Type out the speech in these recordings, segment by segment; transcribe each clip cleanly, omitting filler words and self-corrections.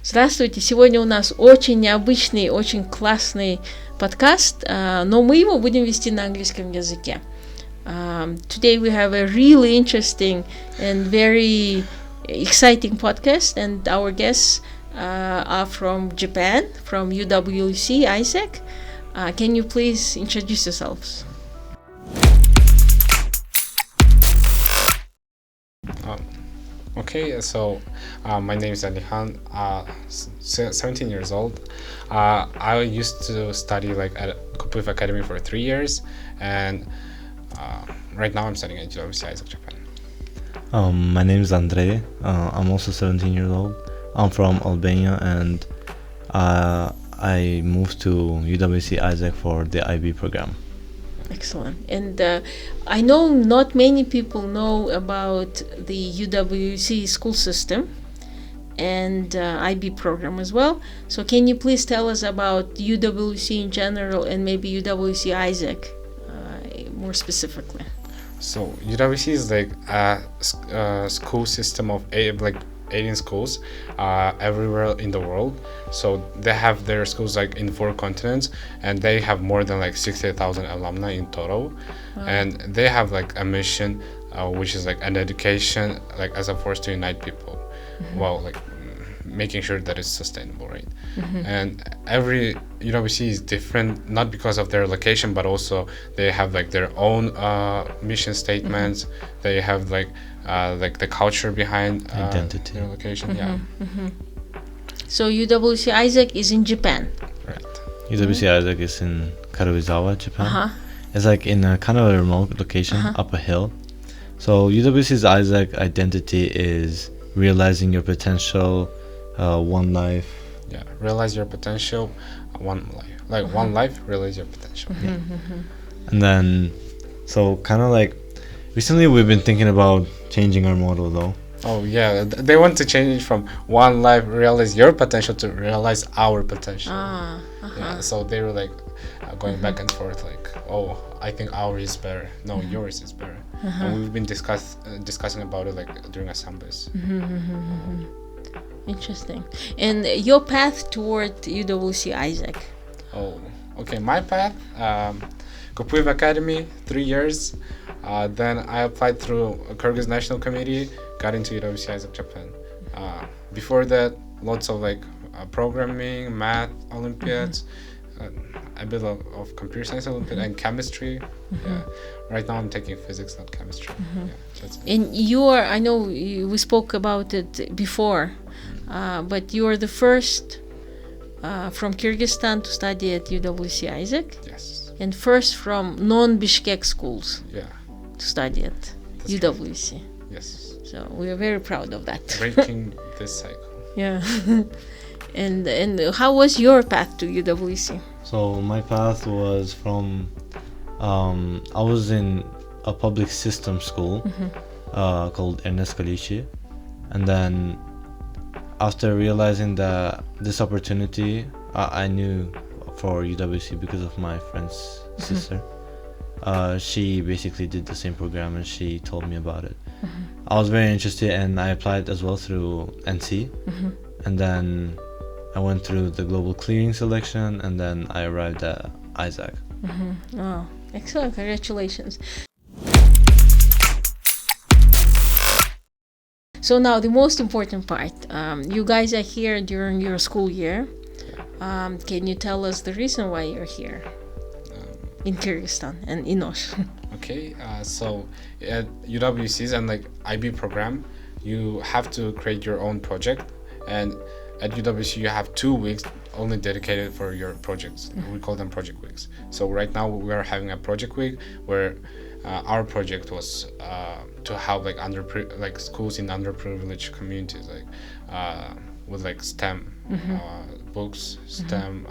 Здравствуйте! Сегодня у нас очень необычный, очень классный подкаст, но мы его будем вести на английском языке. Today we have a really interesting and very exciting podcast, and our guests are from Japan, from UWC ISAK. Can you please introduce yourselves? Okay, so my name is Alihan, 17 years old. I used to study at UWC Academy for 3 years, and right now I'm studying at UWC ISAK Japan. My name is Andrei. I'm also 17 years old. I'm from Albania, and I moved to UWC ISAK for the IB program. Excellent. And I know not many people know about the UWC school system and IB program as well. So can you please tell us about UWC in general and maybe UWC ISAK more specifically? So UWC is a school system of 18 schools everywhere in the world. So they have their schools in 4 continents, and they have more than 60,000 alumni in total. Wow. And they have a mission which is an education as a force to unite people. Mm-hmm. Well, making sure that it's sustainable, right? Mm-hmm. And every UWC is different, not because of their location, but also they have their own mission statements. Mm-hmm. They have the culture behind identity, their location. Mm-hmm. Yeah. Mm-hmm. So UWC ISAK is in Japan. Right. UWC ISAK is in Karuizawa, Japan. Uh-huh. It's in a kind of a remote location, up a hill. So UWC's ISAK identity is realizing your potential, one life. Yeah, realize your potential, one life. One life, realize your potential. Mm-hmm. Yeah. Mm-hmm. And then, so kind of recently we've been thinking about changing our motto though. Oh yeah, they want to change from one life, realize your potential, to realize our potential. Yeah, so they were going back and forth oh, I think ours is better. No, yours is better. And we've been discussing about it during assemblies. Interesting. And your path toward UWC ISAK? Oh, okay. My path, UWC Academy, 3 years. Then I applied through Kyrgyz National Committee, got into UWC ISAK Japan. Before that, lots of programming, math, Olympiads, a bit of computer science Olympiad, and chemistry. Yeah. Right now I'm taking physics, not chemistry. Yeah, that's it. And I know we spoke about it before, but you are the first from Kyrgyzstan to study at UWC ISAK. Yes. And first from non-Bishkek schools. Yeah. To study at UWC. Right. Yes. So we are very proud of that. Breaking this cycle. Yeah. And how was your path to UWC? So my path was from, I was in a public system school called Ernest Kalishi, and then after realizing that this opportunity, I knew for UWC because of my friend's sister. She basically did the same program and she told me about it. I was very interested and I applied as well through NC, and then I went through the global clearing selection, and then I arrived at ISAK. Oh, excellent. Congratulations. So now the most important part. You guys are here during your school year. Can you tell us the reason why you're here in Kyrgyzstan and in Osh? Okay, so at UWC's and IB program, you have to create your own project, and at UWC you have 2 weeks only dedicated for your projects. We call them project weeks. So right now we are having a project week where our project was to help schools in underprivileged communities with STEM books, STEM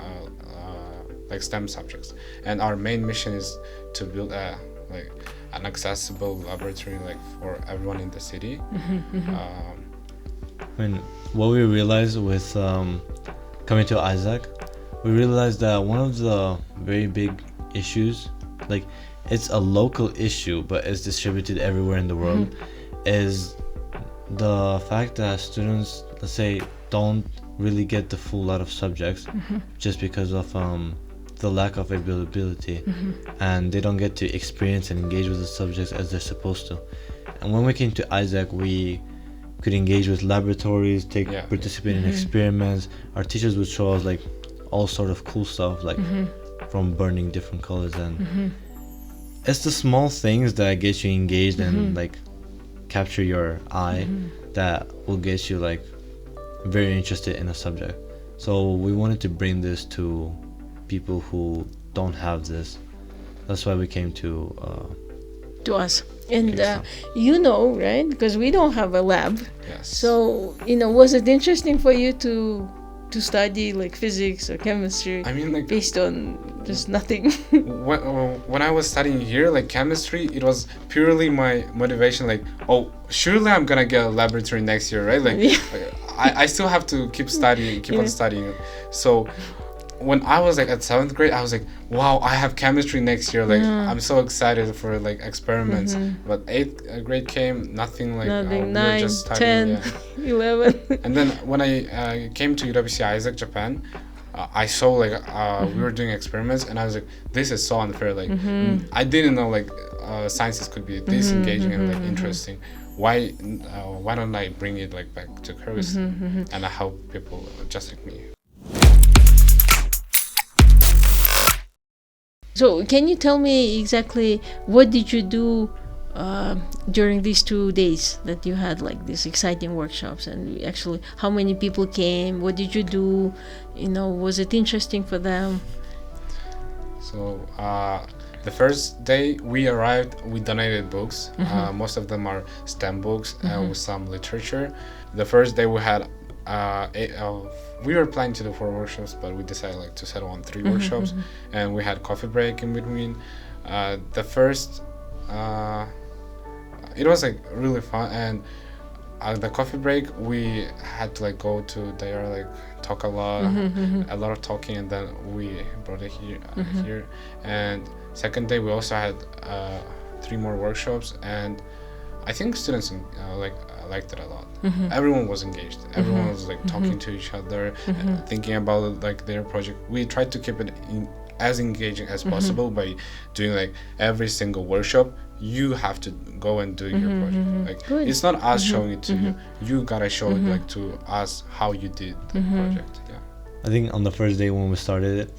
STEM subjects. And our main mission is to build an accessible laboratory for everyone in the city. What we realized with coming to ISAK, we realized that one of the very big issues, it's a local issue but it's distributed everywhere in the world, is the fact that students, let's say, don't really get the full out of subjects just because of the lack of availability, and they don't get to experience and engage with the subjects as they're supposed to. And when we came to ISAK, we could engage with laboratories, participate in experiments. Our teachers would show us like all sort of cool stuff, like from burning different colors, and it's the small things that get you engaged and like capture your eye that will get you like very interested in a subject. So we wanted to bring this to people who don't have this. That's why we came to us. And right, because we don't have a lab. Yes. So was it interesting for you to study like physics or chemistry? I mean, like, based on just nothing. when I was studying here, like chemistry, it was purely my motivation. Like, oh, surely I'm gonna get a laboratory next year, right? Like, I still have to keep on studying. So when I was like at 7th grade, I was like, wow, I have chemistry next year. Like, I'm so excited for like experiments. But 8th grade came, nothing. Like, nothing. we 9, were just studying, 10, 11. And then when I came to UWC ISAK Japan, I saw like we were doing experiments, and I was like, this is so unfair. Like, I didn't know like sciences could be this engaging and like interesting. Why don't I bring it like back to Kyrgyzstan and help people just like me? So can you tell me exactly what did you do during these 2 days that you had like these exciting workshops, and actually how many people came? What did you do? Was it interesting for them? So the first day we arrived, we donated books. Most of them are STEM books with some literature. The first day we had we were planning to do 4 workshops, but we decided like to settle on 3 workshops, and we had coffee break in between. The first it was like really fun, and the coffee break we had to like go to there, like talk a lot of talking, and then we brought it here. And second day we also had 3 more workshops, and I think students liked it a lot. Everyone was engaged. Everyone was like talking to each other, thinking about like their project. We tried to keep it as engaging as possible by doing like every single workshop. You have to go and do your project. Like, good. It's not us showing it to you. You gotta show it like to us how you did the project. Yeah. I think on the first day when we started it,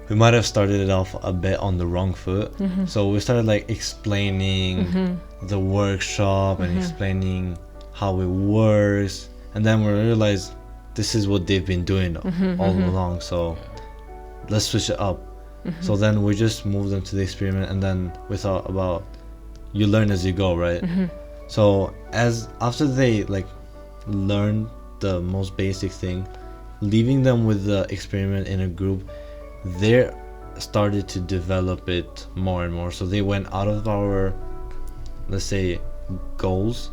we might have started it off a bit on the wrong foot. So we started like explaining the workshop and explaining how it works, and then we realized this is what they've been doing all along, so let's switch it up. So then we just moved them to the experiment, and then we thought about you learn as you go, right? So after they like learned the most basic thing, leaving them with the experiment in a group, they started to develop it more and more. So they went out of our, let's say, goals,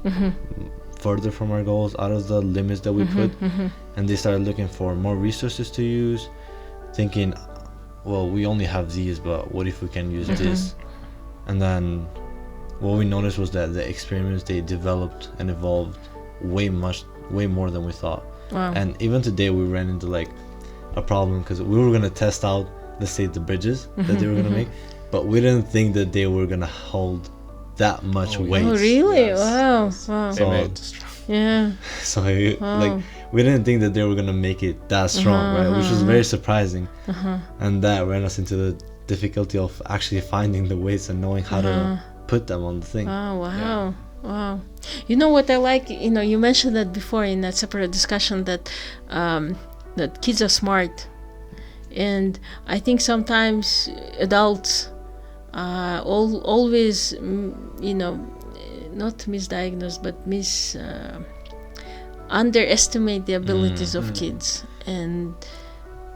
further from our goals, out of the limits that we put, and they started looking for more resources to use, thinking, well, we only have these, but what if we can use this? And then what we noticed was that the experiments, they developed and evolved way more than we thought. Wow. And even today we ran into like a problem, because we were going to test out, let's say, the bridges that they were going to make, but we didn't think that they were going to hold that much weight. Oh, really? Yes. Wow. Wow. They made it strong. Yeah. So like we didn't think that they were gonna make it that strong, right? Which was very surprising, and that ran us into the difficulty of actually finding the weights and knowing how to put them on the thing. Oh, wow. Wow. You know what I like? You mentioned that before in that separate discussion that that kids are smart, and I think sometimes adults always not misdiagnose but underestimate the abilities of kids, and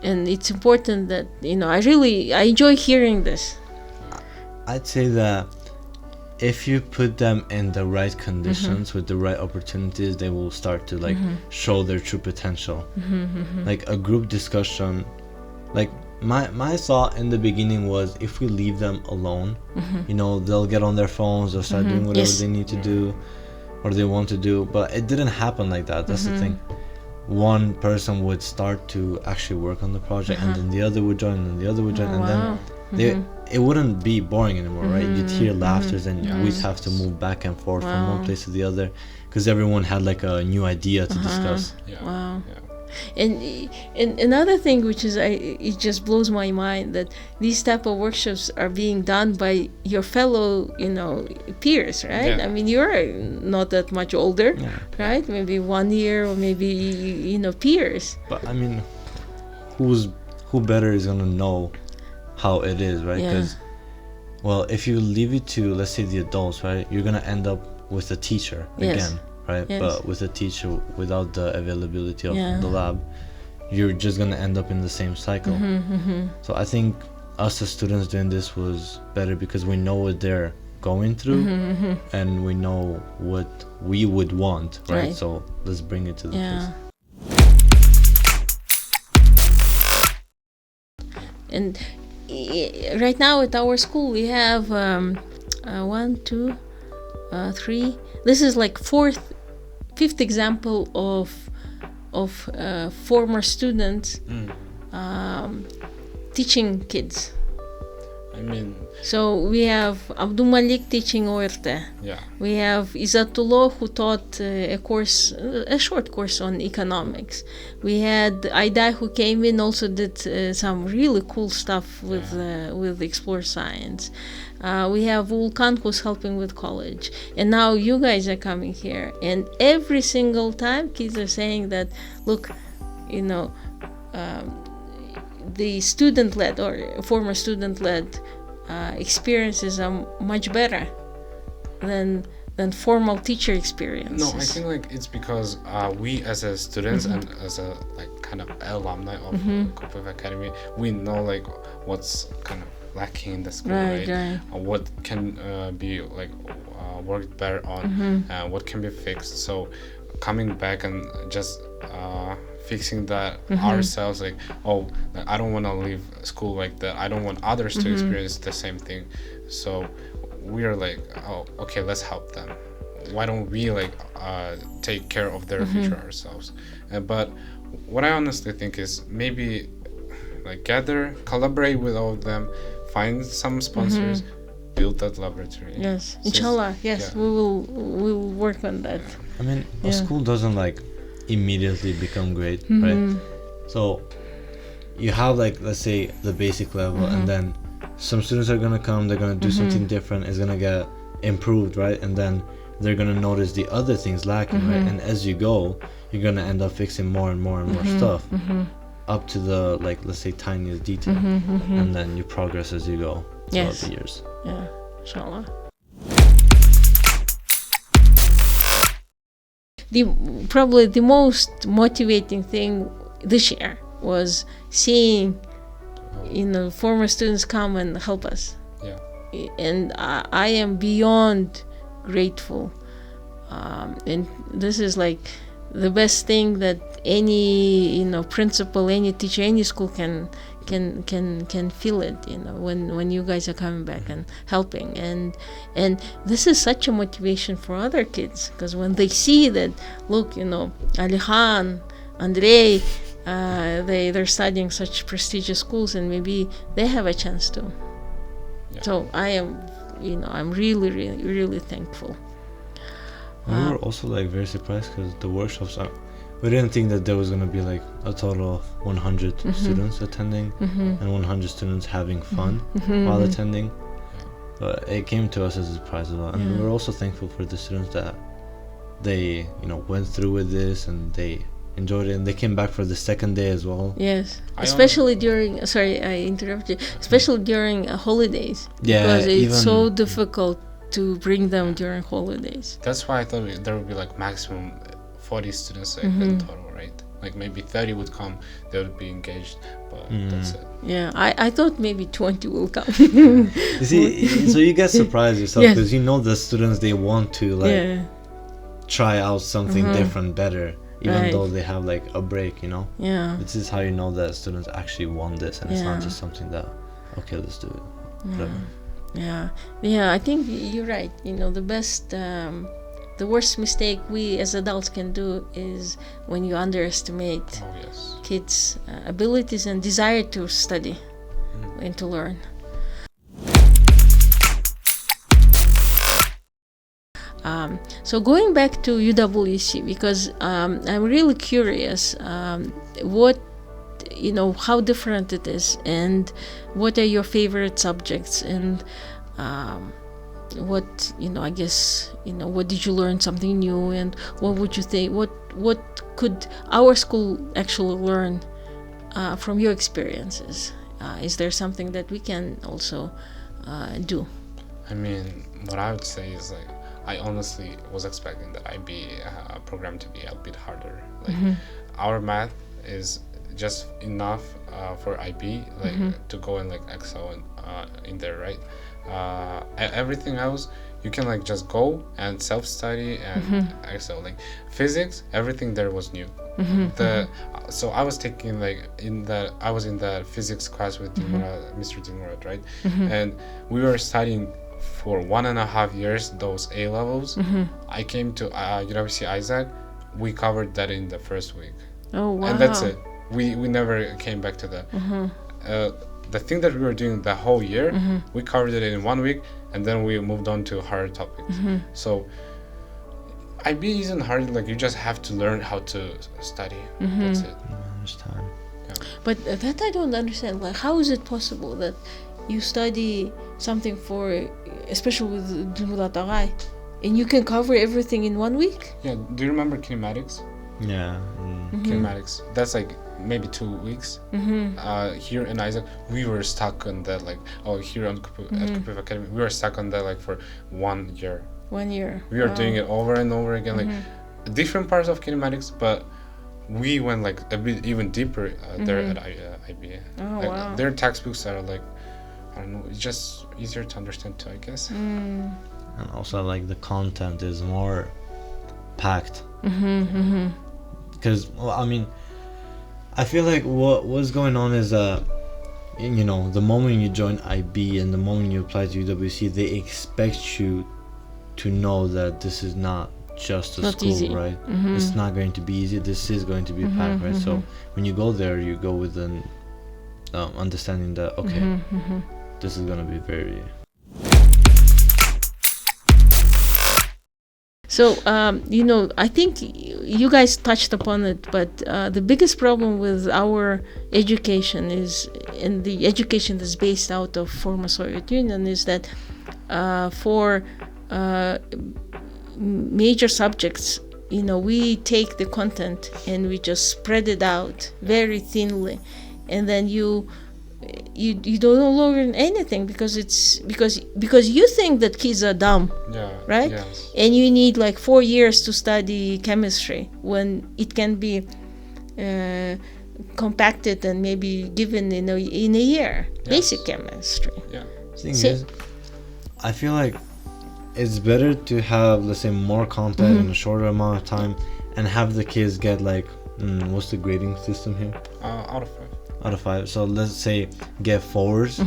it's important that I enjoy hearing this. I'd say that if you put them in the right conditions with the right opportunities, they will start to like show their true potential. Like a group discussion, like my thought in the beginning was, if we leave them alone, they'll get on their phones, they'll start doing whatever they need to do or they want to do. But it didn't happen like that. That's the thing. one person would start to actually work on the project, and then the other would join, and the other would join, and then it wouldn't be boring anymore, right? You'd hear laughters, and we'd have to move back and forth from one place to the other, because everyone had like a new idea to discuss. Wow. And another thing which is it just blows my mind that these type of workshops are being done by your fellow peers, right? I mean, you're not that much older, right? Maybe 1 year, or maybe peers. But I mean, who better is gonna know how it is, right? Because well, if you leave it to, let's say, the adults, right, you're gonna end up with a teacher again, right? But with a teacher without the availability of the lab, you're just gonna end up in the same cycle. So I think us as students doing this was better because we know what they're going through, and we know what we would want, right? So let's bring it to the place. And right now at our school we have 1, 2, 3. This is like fifth example of former students teaching kids. I mean, so we have Abdul Malik teaching ORT. We have Izzatullah who taught a short course on economics. We had Aida who came in, also did some really cool stuff with Explore Science. We have Vulkan who's helping with college, and now you guys are coming here, and every single time kids are saying that, look, the student-led or former student-led experiences are much better than formal teacher experiences. No, I think like it's because we as a students and as a kind of alumni of Cooperative Academy, we know like what's kind of lacking in the school, right? What can be worked better on, what can be fixed. So coming back and just fixing that ourselves, I don't want to leave school like that. I don't want others to experience the same thing. So we are like, oh, okay, let's help them. Why don't we take care of their future ourselves? But what I honestly think is maybe collaborate with all of them, find some sponsors, build that laboratory. Yes, inshallah. Yes, we will work on that. I mean, a school doesn't immediately become great, right? So you have let's say the basic level, and then some students are gonna come, they're gonna do something different, it's gonna get improved, right? And then they're gonna notice the other things lacking, right? And as you go, you're gonna end up fixing more and more and more stuff up to the let's say tiniest detail, and then you progress as you go throughout the years. Yeah, inshallah. Probably the most motivating thing this year was seeing former students come and help us. And I am beyond grateful, and this is the best thing that any principal, any teacher, any school can feel it, when you guys are coming back and helping, and this is such a motivation for other kids, because when they see that, look, Alihan, Andrei, they're studying such prestigious schools, and maybe they have a chance to. So I am, I'm really, really, really thankful. We were also very surprised because the workshops we didn't think that there was going to be a total of 100 students attending and 100 students having fun while attending. But it came to us as a surprise as well. And we were also thankful for the students that they went through with this and they enjoyed it, and they came back for the second day as well. Yes, especially during, sorry I interrupted you, especially during holidays, because it's so difficult to bring them during holidays. That's why I thought there would be maximum 40 students in total, right? Maybe 30 would come, they would be engaged, but that's it. Yeah, I thought maybe 20 will come. You see, so you get surprised yourself, because the students, they want to try out something different, better, even though they have a break, Yeah. This is how you know that students actually want this, and it's not just something that, okay, let's do it. Whatever. Yeah, I think you're right. The best the worst mistake we as adults can do is when you underestimate kids' abilities and desire to study and to learn. So going back to UWC, because I'm really curious what, how different it is, and what are your favorite subjects, and what, I guess, what did you learn something new, and what would you think, what could our school actually learn from your experiences? Is there something that we can also do? I mean, what I would say is like, I honestly was expecting that IB program to be a bit harder. Like our math is just enough for IB, like to go and like excel in there, right? Everything else you can like just go and self-study and excel. Like physics, everything there was new. So I was taking I was in the physics class with Mr. Dimura, right? And we were studying for 1.5 years those A levels. I came to UWC ISAK. We covered that in the first week. Oh wow! And that's it. We never came back to that. The thing that we were doing the whole year, we covered it in 1 week, and then we moved on to harder topics. So IB isn't hard. Like you just have to learn how to study. That's it. Much time. Yeah. But that I don't understand. Like, how is it possible that you study something for, especially with Jumulatai, and you can cover everything in 1 week? Yeah. Do you remember kinematics? Yeah. Kinematics. That's like maybe 2 weeks. Here in ISAK, we were stuck on that. Like, here at Kupiv Academy, we were stuck on that like for 1 year. 1 year. We were doing it over and over again, like different parts of kinematics, but we went like a bit even deeper there at IB. Oh, like, wow. Their textbooks are like, I don't know, it's just easier to understand too, I guess. And also like the content is more packed. Because I mean, I feel like what's going on is the moment you join IB and the moment you apply to UWC, they expect you to know that this is not just a school, easy. Right? It's not going to be easy. This is going to be packed, right? So when you go there, you go with an understanding that this is going to be very. So I think you guys touched upon it, but the biggest problem with our education is, and the education that's based out of former Soviet Union, is that for major subjects, we take the content and we just spread it out very thinly, and then you don't learn anything because you think that kids are dumb, right? Yes. And you need like 4 years to study chemistry when it can be compacted and maybe given in a year. Basic chemistry. Yeah. Thing is, I feel like it's better to have, let's say, more content in a shorter amount of time, and have the kids get like, what's the grading system here? Out of 5. Out of 5. So let's say get 4s,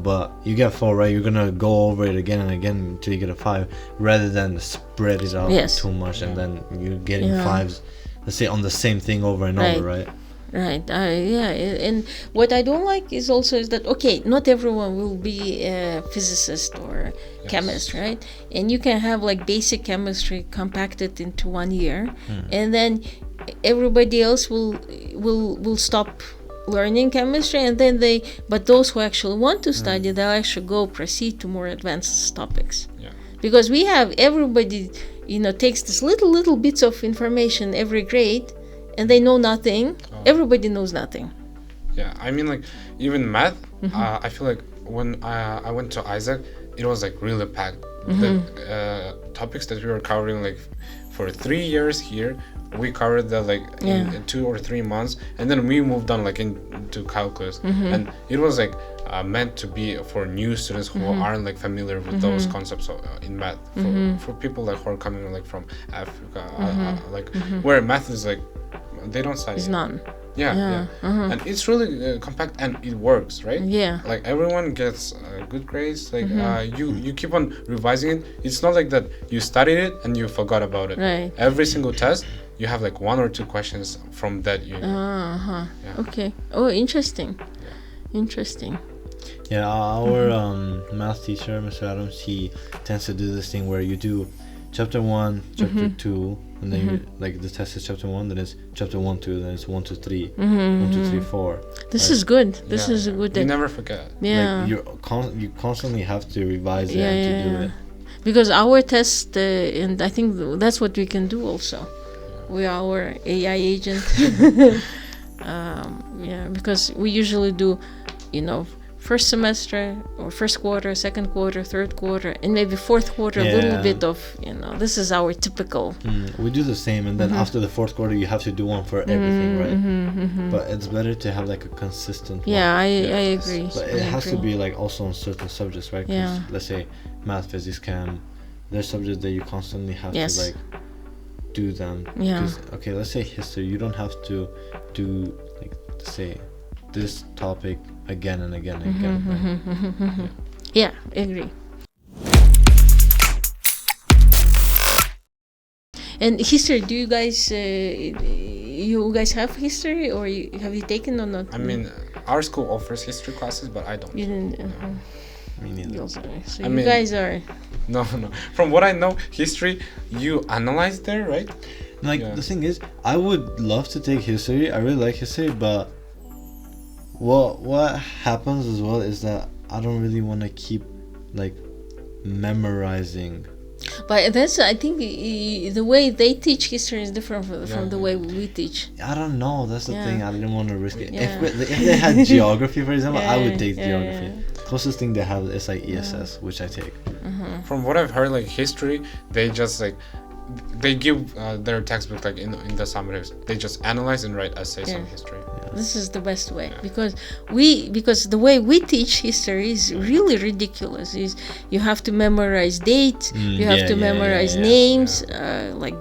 but you get 4, right? You're gonna go over it again and again until you get a 5, rather than spread it out too much and then you're getting 5s, let's say, on the same thing over and over, right? Right. And what I don't like is that not everyone will be a physicist or chemist, right? And you can have like basic chemistry compacted into 1 year, and then everybody else will stop learning chemistry, and then but those who actually want to study, they'll actually proceed to more advanced topics. Because we have everybody takes this little bits of information every grade, and they know nothing. Everybody knows nothing. Yeah, I mean, like, even math, I feel like when I went to ISAK, it was like really packed. The topics that we were covering like for 3 years here, we covered that like in 2 or 3 months, and then we moved on like into calculus, and it was like meant to be for new students who aren't like familiar with those concepts in math. For people like who are coming like from Africa, where math is like, they don't study. It's none. Yeah. And it's really compact and it works, right? Yeah. Like everyone gets good grades. Like you keep on revising it. It's not like that you studied it and you forgot about it. Right. Every single test, you have like 1 or 2 questions from that unit. Yeah. Okay. Oh, interesting. Interesting. Yeah, our math teacher, Mr. Adams, he tends to do this thing where you do chapter 1, chapter 2, and then you, like the test is chapter 1, then it's chapter 1, 2, then it's 1, 2, 3, 1, 2, 3, 4. This is good. This is a good. You never forget. Yeah. Like you constantly have to revise it and to do it. Because our test, and I think that's what we can do also. We are our AI agent. Because we usually do, first semester or first quarter, second quarter, third quarter, and maybe fourth quarter, a little bit of, this is our typical. We do the same, and then after the fourth quarter, you have to do one for everything, right? But it's better to have like a consistent one. I agree. But it has to be like also on certain subjects, right? 'Cause let's say math, physics, chem, there's subjects that you constantly have to like do them. Okay, let's say history, you don't have to do like say this topic again and again and again. Right? Yeah, I agree. And history, do you guys have history, or have you taken or not? I mean, our school offers history classes, but I don't. You didn't. Me neither. So you guys are. No. From what I know, history you analyze there, right? Like the thing is, I would love to take history. I really like history, but what happens as well is that I don't really want to keep like memorizing. But that's, I think, the way they teach history is different from the way we teach. I don't know. That's the thing. I didn't want to risk it. If they had geography, for example, I would take geography. Closest thing they have is like ESS, which I take. From what I've heard, like history, they just like they give their textbook like in the summaries. They just analyze and write essays on history. This is the best way, because the way we teach history is really ridiculous. Is you have to memorize dates, you have to memorize names, like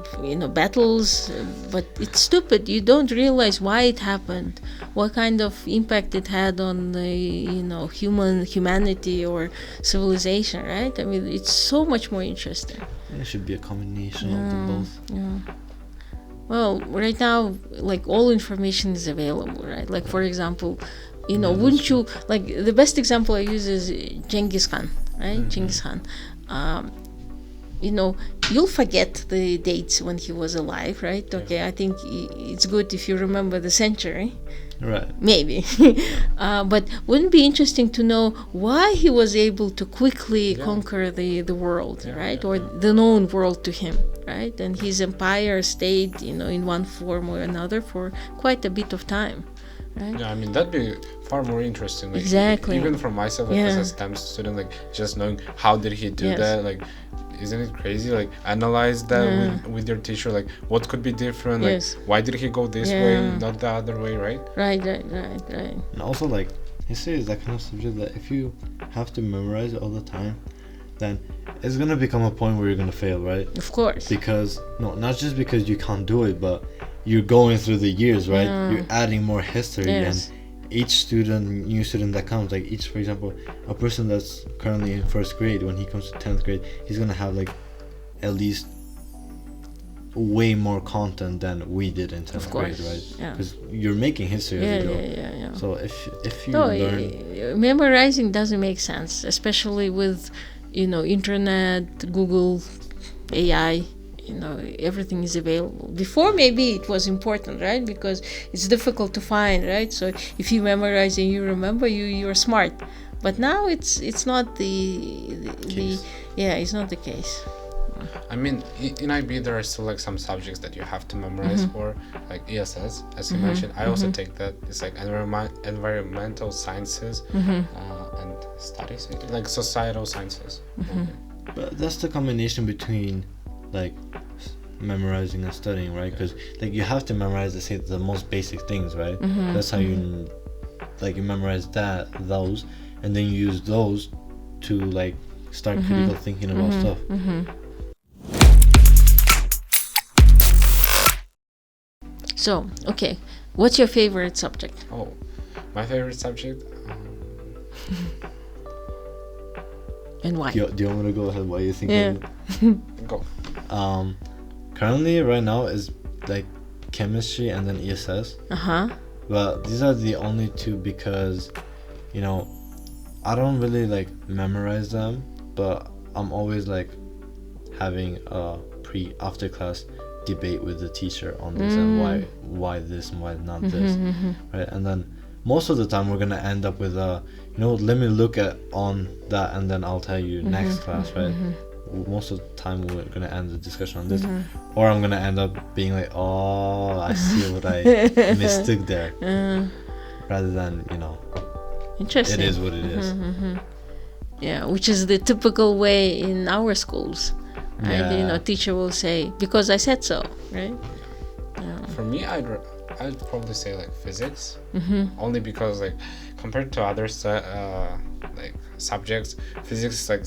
battles, but it's stupid. You don't realize why it happened, what kind of impact it had on the humanity or civilization, right? I mean, it's so much more interesting. It should be a combination of the both. Yeah. Well, right now, like all information is available, right? Like, for example, wouldn't you, like, the best example I use is Genghis Khan, right? Genghis Khan. You'll forget the dates when he was alive, right? Okay, I think it's good if you remember the century. Right. Maybe. But wouldn't it be interesting to know why he was able to quickly conquer the world, right? Or the known world to him, right? And his empire stayed, in one form or another for quite a bit of time, right? Yeah, I mean, that'd be far more interesting. Like, exactly. Even for myself, like, as a STEM student, like, just knowing how did he do that, like, isn't it crazy? Like, analyze that with your teacher, like, what could be different, like, why did he go this way, not the other way, right? Right. And also, like, history is that kind of subject that if you have to memorize it all the time, then it's gonna become a point where you're gonna fail, right? Of course. Because not just because you can't do it, but you're going through the years, right? You're adding more history, and each new student that comes, like for example, a person that's currently in first grade, when he comes to 10th grade, he's gonna have like at least way more content than we did in 10th grade, right? Because you're making history as you go. Yeah. So if you learn, memorizing doesn't make sense, especially with internet, Google, AI. Everything is available. Before, maybe it was important, right? Because it's difficult to find, right? So if you memorize and you remember, you're smart. But now it's not the it's not the case. I mean, in IB there are still like some subjects that you have to memorize for, like ESS, as you mentioned. I also take that. It's like environmental sciences and studies, like societal sciences. But that's the combination between like memorizing and studying, right? Because like you have to memorize the most basic things, right? That's how you memorize those, and then you use those to like start critical thinking about stuff. So, okay, what's your favorite subject? Oh, my favorite subject. And why? Do you want me to go ahead? What you thinking? Go. Currently, right now is like chemistry and then ESS. But these are the only two because, you know, I don't really like memorize them, but I'm always like having a after class debate with the teacher on this and why this and why not this, right? And then most of the time we're gonna end up with let me look at on that and then I'll tell you next class, right? Most of the time we're gonna end the discussion on this, or I'm gonna end up being like, oh, I see what I mistook there, rather than Interesting. it is what it is. Yeah, which is the typical way in our schools. Right? Yeah. Teacher will say, because I said so, right? For me, I'd probably say like physics, only because like compared to other like subjects, physics is like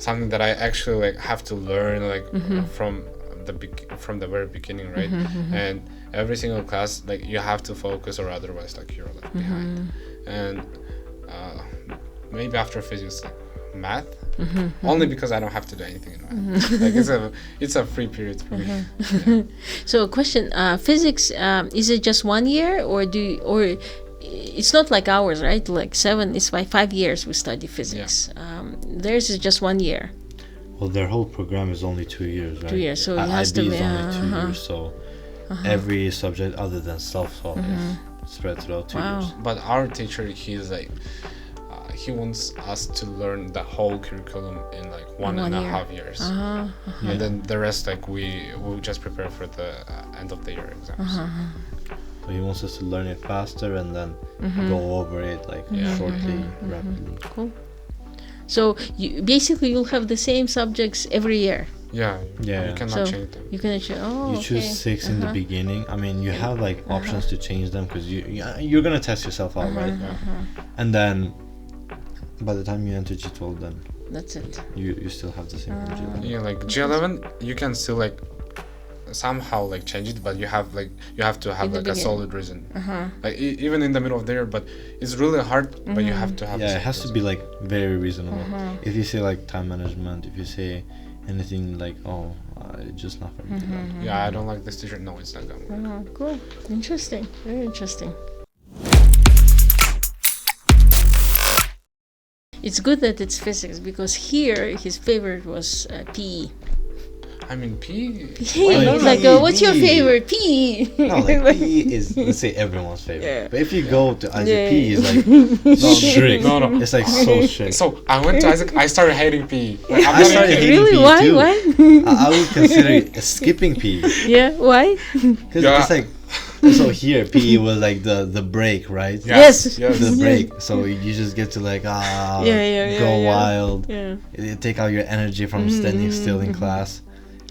something that I actually like have to learn like from the very beginning, right? And every single class like you have to focus, or otherwise like you're like behind. And maybe after physics, like math, only because I don't have to do anything in math. Like it's a free period for me. Yeah. So, question: physics, is it just 1 year, or it's not like ours, right? Like 7, it's by 5 years we study physics. Theirs is just 1 year. Well, their whole program is only 2 years, right? 2 years, so it has IB to be is only 2 years, so every subject other than self-taught is spread throughout 2 years. But our teacher, he's like, he wants us to learn the whole curriculum in like one and a half years, and then the rest like we just prepare for the end of the year exams. So he wants us to learn it faster and then go over it like shortly, rapidly. Cool. So you'll have the same subjects every year. Yeah. You cannot change them. You cannot change. Oh, you choose 6 in the beginning. I mean, you have like options to change them because you're gonna test yourself out, right? And then by the time you enter G12, then that's it. You still have the same from G11. Yeah, like G11, you can still like somehow like change it, but you have to have like a solid reason. Like even in the middle of the year, but it's really hard. But you have to have. Yeah, it has to be like very reasonable. If you say like time management, if you say anything like, oh, it's just not for me. Yeah, I don't like this teacher. No, it's not gonna work. Cool. Interesting. Very interesting. It's good that it's physics, because here his favorite was PE. I mean, PE. What's your favorite? PE. No, like PE is, let's say, everyone's favorite. Yeah. But if you go to Isaac, PE is like strict. No. It's like so strict. So I went to Isaac. I started hating PE. Like, I started hating really? PE Why? too. Why? I would consider skipping PE. Yeah. Why? Because it's like. So here, PE was like the break, right? Yes. The break. So you just get to like go wild. Yeah. You take out your energy from standing still in class.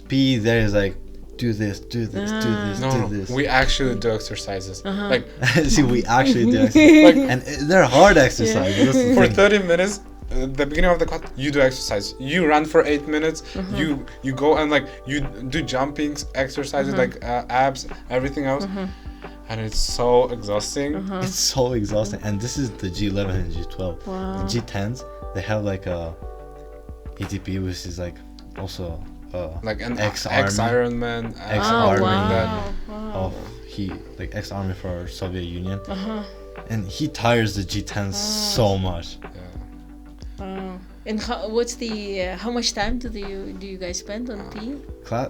PE there is like do this, do this. We actually do exercises. Like see, we actually do exercises. And they're hard exercises. For 30 minutes. The beginning of the class, you do exercise. You run for 8 minutes. You go and like you do jumping exercises like abs, everything else, and it's so exhausting. It's so exhausting. And this is the G11 and G12. Wow. The G10s, they have like a ATP, which is like also like an ex-Ironman, ex-army for Soviet Union, and he tires the G10s so much. And how much time do you guys spend on PE?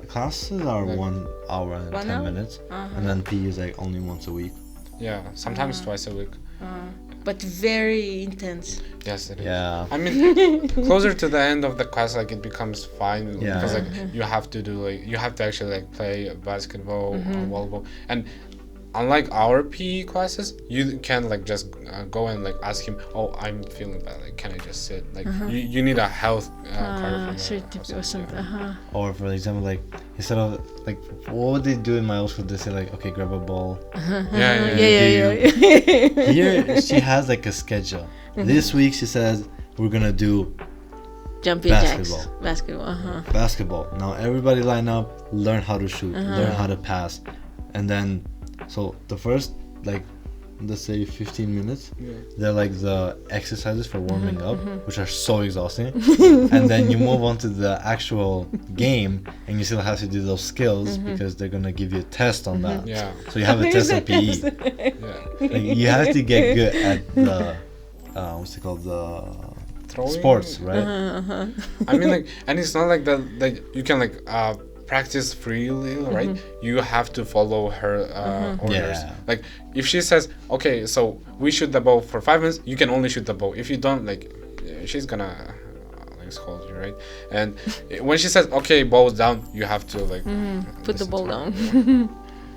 Classes are 1 hour and 10 minutes, and then PE is like only once a week. Yeah, sometimes twice a week. But very intense. Yes, it is. Yeah. I mean, closer to the end of the class, like it becomes fine because like you have to actually like play basketball or volleyball, and unlike our PE classes, you can like just go and like ask him, oh, I'm feeling bad, like can I just sit? Like you need a health card or something. Or for example, like instead of like what would they do in my old school? They say like, okay, grab a ball. Yeah. Here she has like a schedule. This week she says we're gonna do jumping jacks. Basketball. Now everybody line up, learn how to shoot, learn how to pass, and then So the first, like, let's say 15 minutes, they're like the exercises for warming up, which are so exhausting. And then you move on to the actual game, and you still have to do those skills because they're gonna give you a test on that. Yeah. So you have a test on PE. Yeah. Like, you have to get good at the what's it called, the Throwing? sports, right? I mean, like, and it's not like that, like, you can, like, practice freely, right? You have to follow her orders. Yeah. Like, if she says, okay, so we shoot the ball for 5 minutes, you can only shoot the ball. If you don't, like, she's gonna like scold you, right? And when she says, okay, ball's down, you have to, like, Put the listen ball to her. down.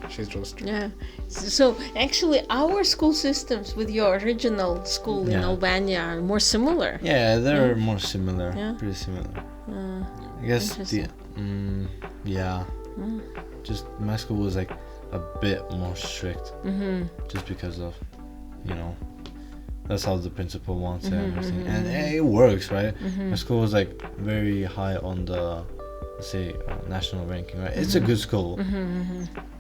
Yeah. She's real strict. Yeah. So actually, our school systems with your original school in Yeah. Albania are more similar. Yeah, they're more similar. Yeah. Pretty similar. I guess the Interesting. yeah. Just my school was like a bit more strict, just because of, you know, that's how the principal wants it and everything, and it works, right? My school was like very high on the, let's say, national ranking, right? It's a good school,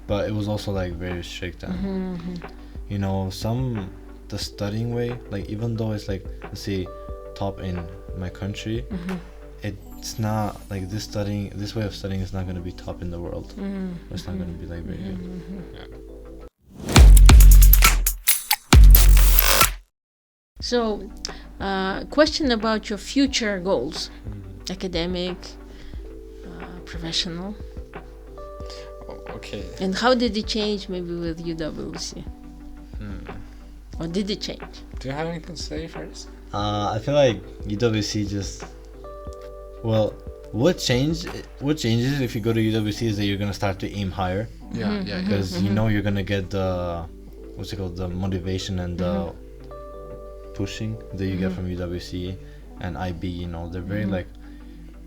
but it was also like very strict, and you know, the studying way, like, even though it's like, let's say, top in my country, it's not like this way of studying is not going to be top in the world. It's not going to be like very good. So, question about your future goals, academic, professional, Okay. and how did it change maybe with UWC? Or did it change? Do you have anything to say first? I feel like UWC just, well, what changes if you go to UWC is that you're gonna start to aim higher, Yeah, because you know you're gonna get the, what's it called, the motivation and the pushing that you get from UWC and IB. You know, they're very like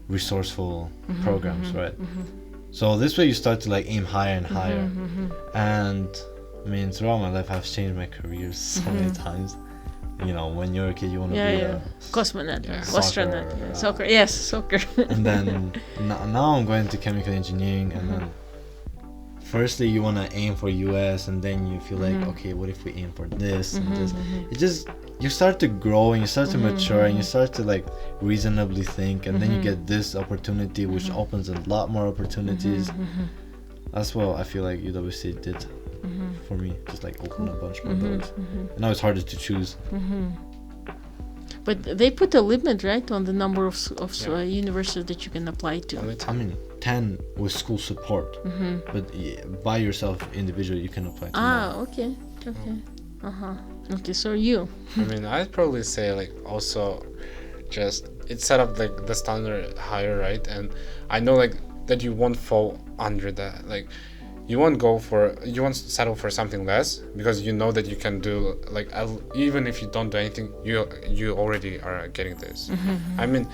resourceful programs, right? So this way you start to like aim higher and higher. And I mean, throughout my life, I've changed my careers so many times. You know, when you're a kid, you want to be a Cosmonaut, Yeah. astronaut, Soccer, soccer. Yes, soccer. and then now I'm going to chemical engineering, and then firstly you want to aim for US, and then you feel like, okay, what if we aim for this and this? It just, you start to grow and you start to mature and you start to like reasonably think, and then you get this opportunity which opens a lot more opportunities. That's what I feel like UWC did for me, just like open a bunch more doors. And now it's harder to choose. But they put a limit, right, on the number of universities that you can apply to. I mean, 10 with school support, but by yourself individually you can apply to more. Okay. Okay, so you. I mean, I'd probably say, like, also just it's set up like the standard higher, right? And I know like that you won't fall under that. Like, you won't settle for something less, because you know that you can do, like, even if you don't do anything, you already are getting this. I mean,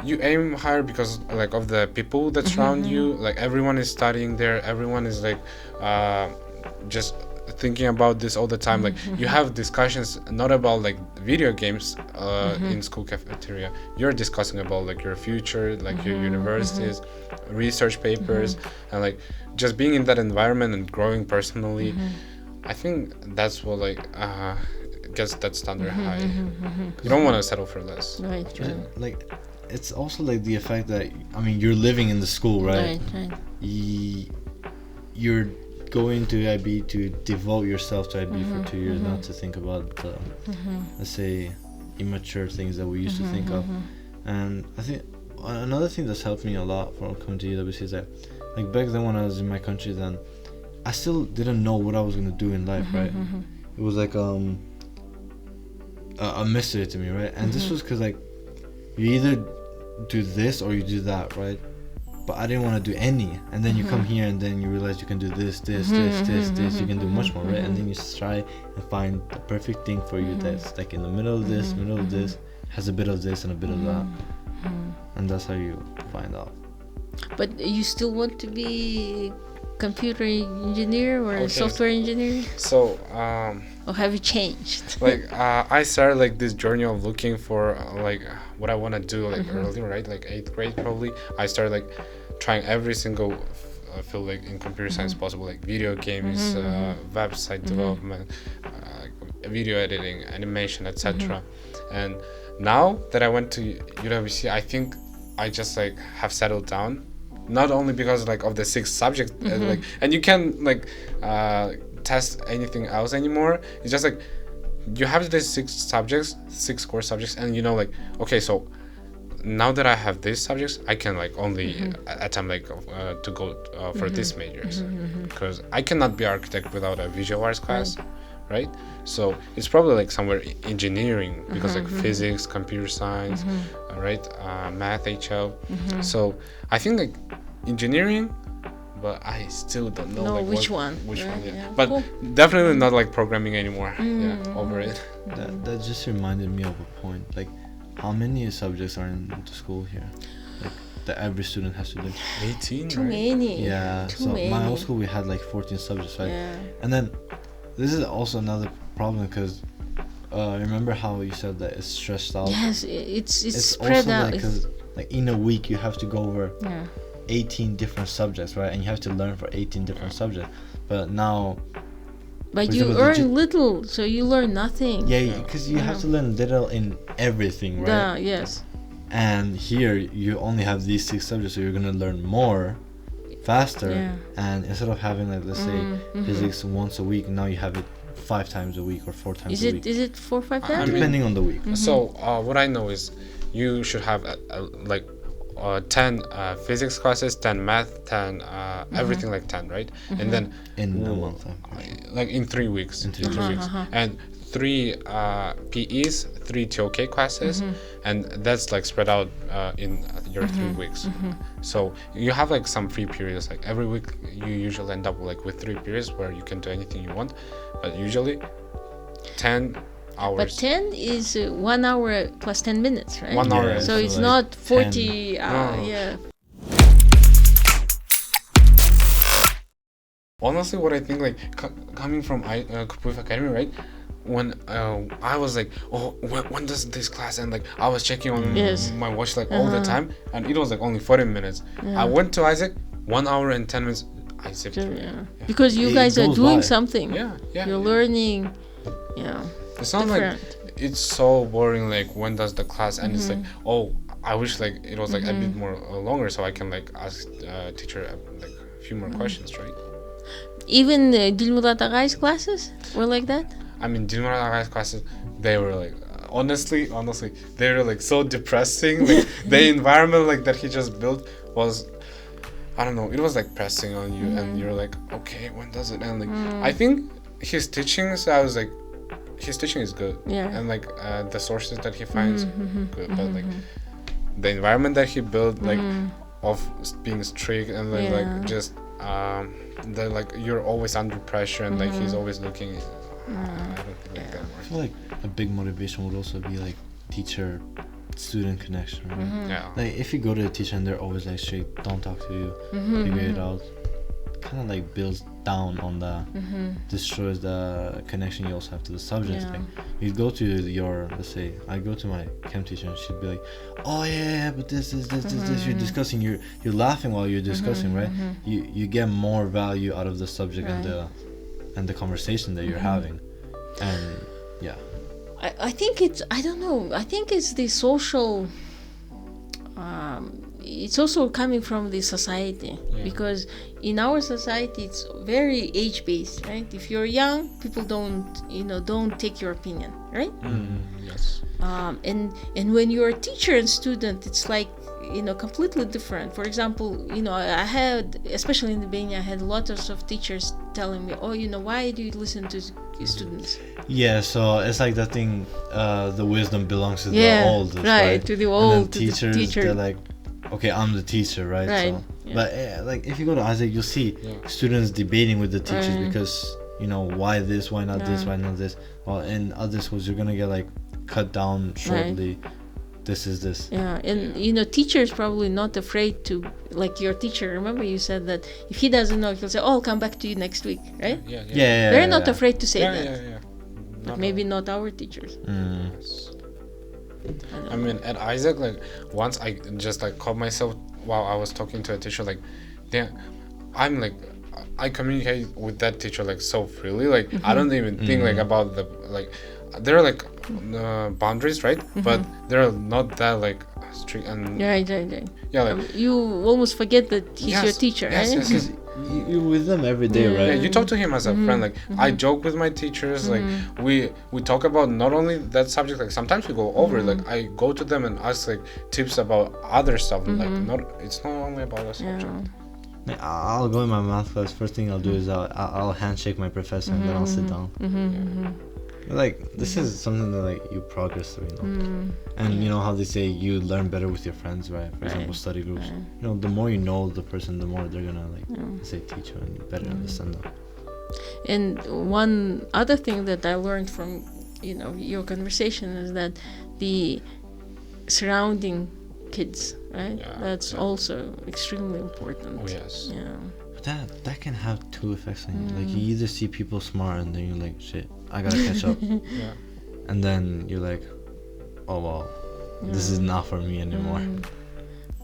you aim higher because like of the people that surround you. Like, everyone is studying there, everyone is like just thinking about this all the time. Like, you have discussions not about like video games in school cafeteria. You're discussing about like your future, like your universities, research papers, and like just being in that environment and growing personally. I think that's what like gets that standard high. You don't want to settle for less. Right. Like, it's also like the effect that, I mean, you're living in the school, right? You're going to IB to devote yourself to IB for 2 years, not to think about the, let's say, immature things that we used to think of. And I think another thing that's helped me a lot from coming to UWC is that, like, back then when I was in my country, then I still didn't know what I was gonna do in life, right? It was like a mystery to me, right? And this was because, like, you either do this or you do that, right? But I didn't want to do any. And then you come here and then you realize you can do this, this, you can do much more, right? And then you try and find the perfect thing for you that's like in the middle of this, has a bit of this and a bit of that. And that's how you find out. But you still want to be computer engineer or software engineer? So or have you changed? like I started like this journey of looking for like what I want to do, like early, right? Like 8th grade probably. I started like trying every single field like in computer science possible, like video games, website development, video editing, animation, etc. And now that I went to UWC, I think I just like have settled down, not only because like of the 6 subjects, like, and you can like test anything else anymore. It's just like you have these 6 core subjects, and you know, like, okay, so now that I have these subjects, I can like only attempt like to go for these majors, because I cannot be architect without a visual arts class, right? So it's probably like somewhere engineering, because like physics, computer science, right, math, HL. So I think like engineering, but I still don't know like which one. But cool. Definitely not like programming anymore. Over it. That just reminded me of a point. Like, how many subjects are in the school here? Like that every student has to do. 18. Too right? many. Yeah. Too So many. my old school we had like 14 subjects, right? Yeah. And then this is also another problem, because remember how you said that it's stressed out? Yes, it's spread also out. like, 'cause, like in a week you have to go over Yeah. 18 different subjects, right? And you have to learn for 18 different subjects. But now, But for you example, earn little, so you learn nothing. yeah, because you have to learn little in everything, right? Yes. And here you only have these 6 subjects, so you're gonna learn more faster. Yeah. And instead of having like, let's say physics once a week, now you have it 5 times a week or 4 times a week. Is it 4 or 5 I times? mean, Depending on the week. So what I know is you should have like 10 physics classes, 10 math, 10 everything, like 10, right? And then In a month. like in 3 weeks, In 3 weeks. and 3 PEs, 3 TOK classes, and that's like spread out in your 3 weeks. So you have like some free periods. Like every week you usually end up like with 3 periods where you can do anything you want, but usually 10 hours. But 10 is 1 hour plus 10 minutes, right? 1 hour. Yeah, So so it's like not 40 No. yeah. Honestly, what I think, like coming from Kupuif Academy, right? When I was like, oh, when does this class end? Like I was checking on my watch like all the time, and it was like only 40 minutes. I went to Isaac, 1 hour and 10 minutes. I zipped through it. Because you It guys are goes doing by. something. Yeah. You're learning. Yeah. It's not like it's so boring. Like when does the class end? It's like, oh, I wish like it was like a bit more longer, so I can like ask teacher like a few more questions, right? Even Dilmurat Agai's classes were like that? I mean, Dilmurat Agai's classes, they were like, honestly, they were like so depressing. Like the environment like that he just built was, I don't know, it was like pressing on you, and you're like, okay, when does it end? Like, I think his teachings, I was like, his teaching is good, and like the sources that he finds good, but like the environment that he built, like of being strict and then like just the like you're always under pressure, and like he's always looking. I don't think like that I works. feel like a big motivation would also be like teacher-student connection, right? Yeah. Like if you go to a teacher and they're always like strict, don't talk to you, figure it out, kind of like builds down on the, destroys the connection you also have to the subject. Like you go to your, let's say, I go to my chem teacher and she'd be like, oh yeah, but this you're discussing, you're laughing while you're discussing, right? You get more value out of the subject and the conversation that you're having, and yeah. I think it's, I don't know, I think it's the social, it's also coming from the society, because in our society it's very age-based, right? If you're young, people don't take your opinion, right? Yes. And when you're a teacher and student, it's like, completely different. For example, I had, especially in the beginning, I had lots of teachers telling me, oh, why do you listen to students? Yeah, so it's like that thing, the wisdom belongs to the old, right? To the old, and then to teachers, the teacher. they're like, okay, I'm the teacher, right? Right. So, but like if you go to Isaac, you'll see students debating with the teachers because why this, why not this, why not this. Well, in other schools, you're gonna get like cut down shortly. This is this. Yeah, and teachers probably not afraid to, like your teacher. Remember you said that if he doesn't know, he'll say, "Oh, I'll come back to you next week," right? Yeah. They're not afraid to say that. Yeah. But maybe not our teachers. I mean, at Isaac, like once I just like caught myself while I was talking to a teacher, like, I'm like, I communicate with that teacher like so freely. Like I don't even think like about the like. There are like boundaries, right? But they're not that like strict and Right. yeah, like You almost forget that he's your teacher, yes, right? yes. You're with them every day, Yeah, right? you talk to him as a friend. Like I joke with my teachers. Like we talk about not only that subject. Like sometimes we go over. Like I go to them and ask like tips about other stuff. Like it's not only about a subject. Like, I'll go in my math class. First thing I'll do is I'll handshake my professor and then I'll sit down. But, like this is something that like you progress through, you know. And you know how they say you learn better with your friends, right? For example, study groups. You know, the more you know the person, the more they're gonna like say teach you and you better understand them. And one other thing that I learned from your conversation is that the surrounding kids, right? That's also extremely important. Oh yes. Yeah. But that can have two effects on you. Like you either see people smart and then you're like, shit, I gotta catch up. Yeah. And then you're like, oh wow, this is not for me anymore.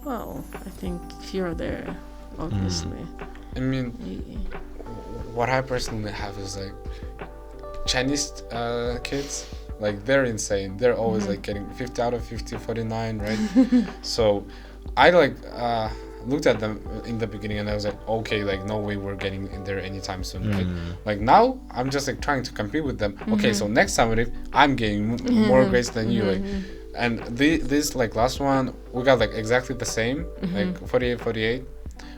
Well, I think if you're there, obviously. I mean, what I personally have is like Chinese kids. Like they're insane. They're always like getting 50 out of 50, 49, right? So I like looked at them in the beginning and I was like, okay, like no way we're getting in there anytime soon, right? Like now I'm just like trying to compete with them. Okay, so next time if I'm getting more grades than you, like, and this like last one we got like exactly the same, like 48,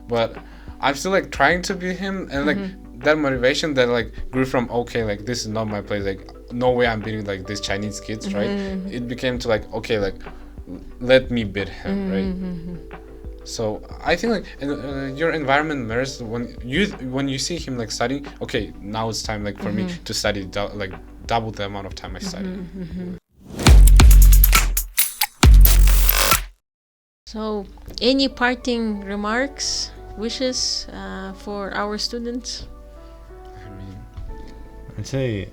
but I'm still like trying to beat him, and like that motivation that like grew from okay, like this is not my place, like no way I'm beating like these Chinese kids, right? It became to like okay, like let me beat him, right? So I think like your environment matters when you see him like studying. Okay, now it's time like for me to study like double the amount of time I study. So, any parting remarks, wishes for our students? I mean, I'd say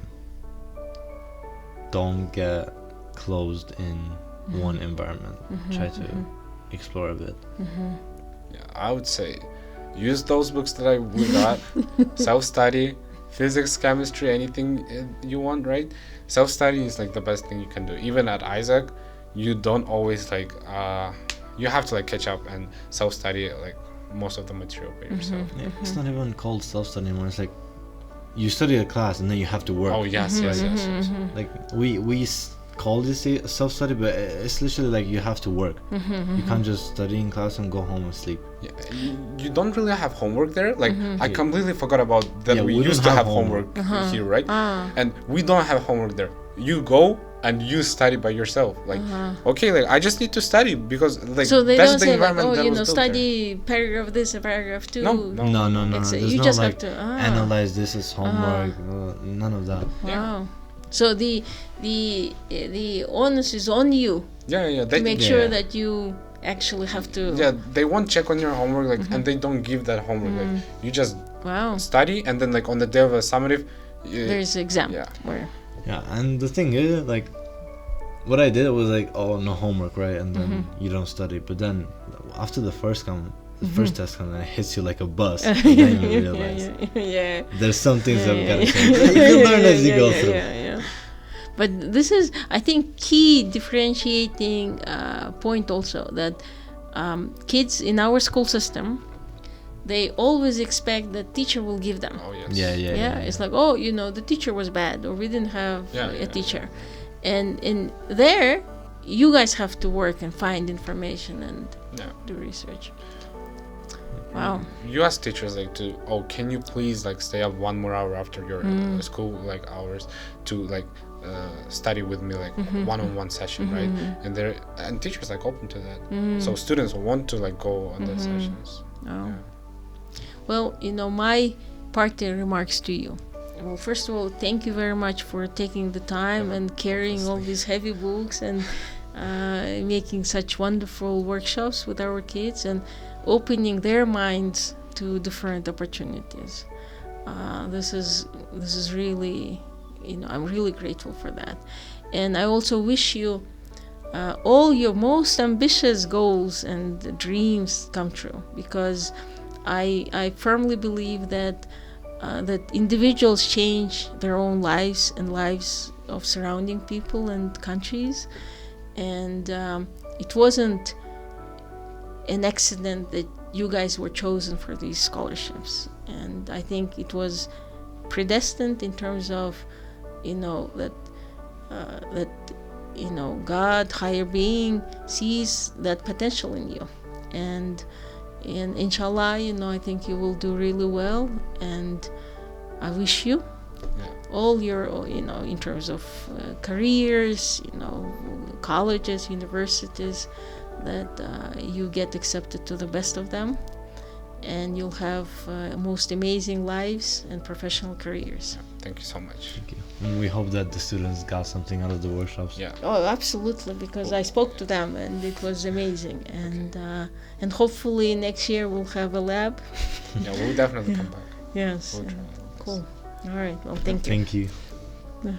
don't get closed in one environment. Try to explore a bit. yeah, I would say use those books that we got. Self-study, physics, chemistry, anything you want, right? Self-study is like the best thing you can do. Even at ISAK, you don't always like you have to like catch up and self-study like most of the material by yourself. Yeah, it's not even called self-study anymore. It's like you study a class and then you have to work. Oh yes. Like we call this self-study, but it's literally like you have to work. You can't just study in class and go home and sleep. Yeah, you don't really have homework there. Like I completely forgot about that. Yeah, we we used don't to have have homework here, right? And we don't have homework there. You go and you study by yourself. Like okay, like I just need to study because like So they that's don't the say like, environment that was built study paragraph this and paragraph two. No. No. It's There's you no just like have to analyze this as homework. None of that. Wow. So the onus is on you Yeah. to make sure that you actually have to. Yeah, they won't check on your homework, like, and they don't give that homework. Like, you just study, and then like on the day of a summative, There's exam. Yeah. Where. Yeah, and the thing is, like, what I did was like, oh, no homework, right? And then you don't study. But then after the first test comes, and it hits you like a bus. And then you realize there's some things that we gotta change. You learn as you go through. Yeah. But this is, I think, key differentiating point also, that kids in our school system, they always expect the teacher will give them. Oh yes. Yeah. It's like, oh, the teacher was bad, or we didn't have a teacher. And in there, you guys have to work and find information and do research. Wow. You ask teachers like can you please like stay up 1 more hour after your school like hours to like study with me, like one-on-one session, right? And teachers like open to that. So students want to like go on the sessions. Oh. Well, my parting remarks to you. Well, first of all, thank you very much for taking the time and carrying all these heavy books and making such wonderful workshops with our kids and opening their minds to different opportunities. This is really, I'm really grateful for that. And I also wish you all your most ambitious goals and dreams come true, because I firmly believe that that individuals change their own lives and lives of surrounding people and countries, and it wasn't an accident that you guys were chosen for these scholarships, and I think it was predestined in terms of, that God, higher being, sees that potential in you, and inshallah, I think you will do really well, and I wish you all your, in terms of careers, colleges, universities, that you get accepted to the best of them, and you'll have most amazing lives and professional careers. Thank you so much. Thank you. And we hope that the students got something out of the workshops. Yeah. Oh, absolutely, because I spoke to them and it was amazing, and hopefully next year we'll have a lab. Yeah, we'll definitely come back. Yes. We'll try. Cool. All right. Well, thank you. Thank you. Yeah.